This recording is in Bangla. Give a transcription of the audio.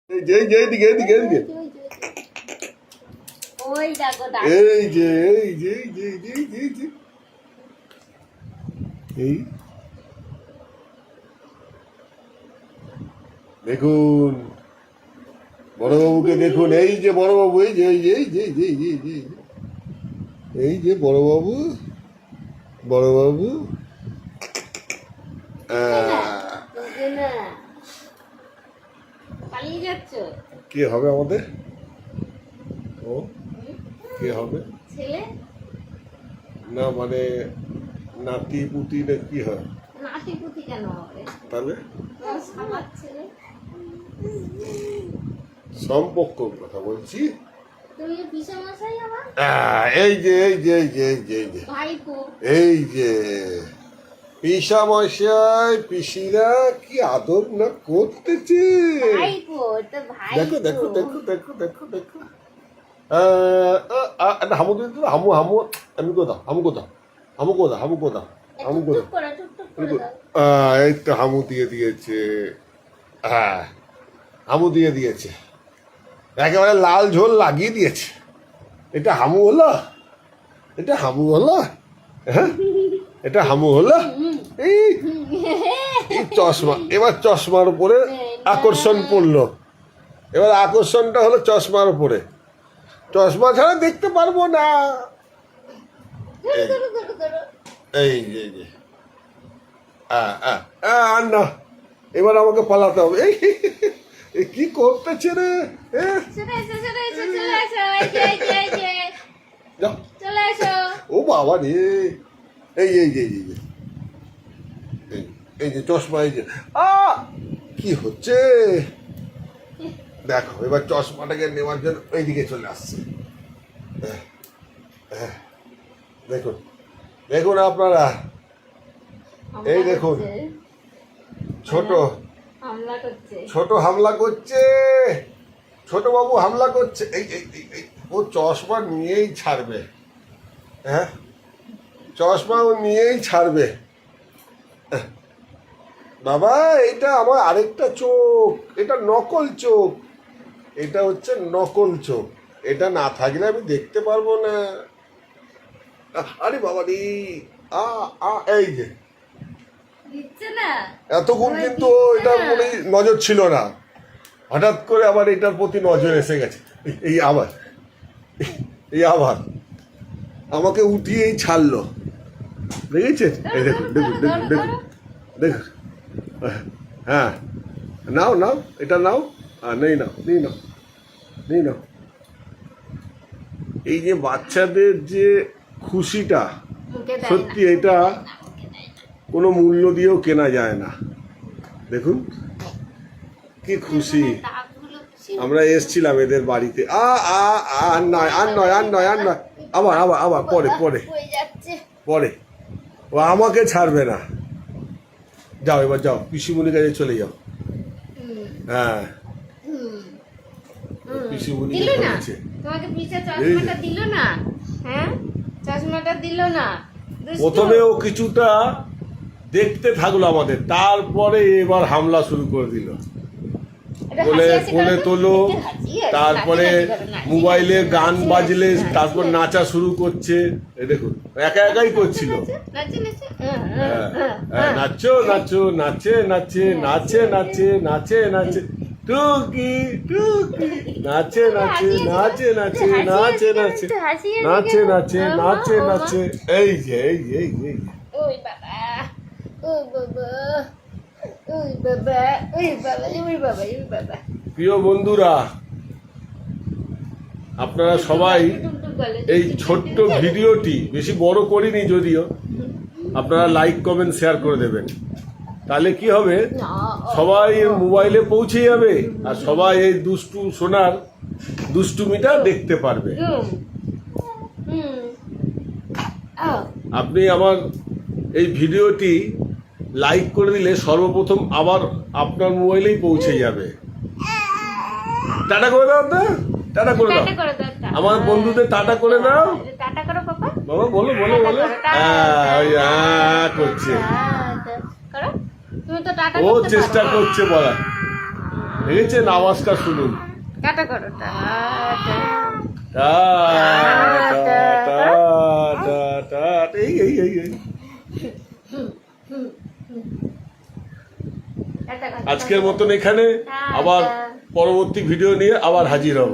এই যে এইদিকে এইদিকে এইদিকে ওই দেখো এই যে এই যে এই যে এই যে এই যে এই দেখুন বড়বাবুকে দেখুন, এই যে বড়বাবু, এই যে এই যে এই যে এই যে এই যে এই যে বড়বাবু, বড়বাবু পালিয়ে যাচ্ছ। কে হবে আমাদের? ও কে হবে? ছেলে না মানে নাতি পুতি না কি হয়? নাতি পুতি কেন হবে? তাহলে আমার ছেলে। সম্পর্ক কথা বলছি। তুমি পিসামশাই আমার? এই যে এই যে এই যে এই যে এই যে ভাইপো। এই যে পিসামশাই পিসিরা কি আদর না করতেছে। ভাইপো তো ভাই। দেখো দেখো দেখো দেখো দেখো দেখো হামু দিতে হামু হামু আমি কোথাও হামু কোথাও হামু কোথাও হামু কোথাও হামু কোথাও এই তো হামু দিয়ে দিয়েছে। হ্যাঁ হামু দিয়ে দিয়েছে, একেবারে লাল ঝোল লাগিয়ে দিয়েছে। এটা হামু হলো? এটা হামু হলো? হ্যাঁ এটা হামু হলো? এই চশমা, এবার চশমার উপরে আকর্ষণ পড়লো। এবার আকর্ষণটা হলো চশমার উপরে, চশমা ছাড়া দেখতে পারবো না। এই যে এই যে আর না, এবার আমাকে পালাতে হবে। এই কি করতেছে রে? ও বাবা রে, এই এই যে এই যে এই যে চশমা, এই যে কি হচ্ছে দেখো। এবার চশমাটাকে নেওয়ার জন্য এইদিকে চলে আসছে। দেখুন দেখুন আপনারা, এই দেখুন ছোট ছোট হামলা করছে, ছোট বাবু হামলা করছে। এই ও চশমা নিয়েই ছাড়বে। হ্যাঁ চশমা ও নিয়েই ছাড়বে। বাবা এটা আমার আরেকটা চোখ, এটা নকল চোখ, এটা হচ্ছে নকল চোখ। এটা না থাকলে আমি দেখতে পারবো না। আরে বাবা রে, এই যে এতক্ষণ কিন্তু এটার মনে নজর ছিল না, হঠাৎ করে আবার এটার প্রতি নজর এসে গেছে। এই আবার এই আবার আমাকে উঠিয়েই ছাড়লো, দেখেছেন? এই দেখুন দেখুন দেখুন দেখুন দেখুন। হ্যাঁ নাও নাও এটা নাও, নেই নাও নেই নাও নেই নাও। এই যে বাচ্চাদের যে খুশিটা, সত্যি এটা কোনো মূল্য দিয়েও কেনা যায় না। দেখুন কি খুশি। আমরা এসছিলাম এদের বাড়িতে। আর নয় আর নয় আর নয় আর নয়, আবার আবার আবার পরে পরে পরে ও আমাকে ছাড়বে না। যাও এবার যাও, পিসিমণির কাছে চলে যাও। হ্যাঁ পিসিমণি বলেছে তোমাকে পিসা চশমাটা দিল না? হ্যাঁ চশমাটা দিল না। প্রথমে ও কিছুটা দেখতে থাকলো আমাদের, তারপরে এবার হামলা শুরু করে দিল। কোলে তোলো, তারপরে মোবাইলে গান বাজলে তারপর নাচা শুরু করছে। এই দেখুন একা একাই করছিল। নাচো নাচো নাচে নাচে নাচে নাচে নাচে নাচে টুকি টুকি নাচে নাচে নাচে নাচে নাচে নাচে নাচে নাচে নাচে নাচে। এই যে এই যে এই যে ওই বাবা ওই বাবা ওই বাবা ওই বাবা ওই বাবা ওই বাবা। প্রিয় বন্ধুরা, আপনারা সবাই এই ছোট্ট ভিডিওটি, বেশি বড় করিনি যদিও, আপনারা লাইক কমেন্ট শেয়ার করে দেবেন। তাহলে কি হবে, সবাই মোবাইলে পৌঁছে যাবে আর সবাই এই দুষ্টু সোনার দুষ্টুমিটা দেখতে পারবে। আপনি আমার এই ভিডিওটি লাইক করে দিলে সর্বপ্রথম আবার আপনার মোবাইলেই পৌঁছে যাবে। টাটা করে দাও তো, টাটা করে দাও আমার বন্ধুদের, টাটা করে দাও। বাবা বলো বলো বলো। করছে, ও চেষ্টা করছে বলা। দেখেছেন আওয়াজটা শুনুন। টাটা করো, টাটা। টা টা টা টা টা এই এই এই এই। টাটা করো। আজকের মতন এখানে, আবার পরবর্তী ভিডিও নিয়ে আবার হাজির হব।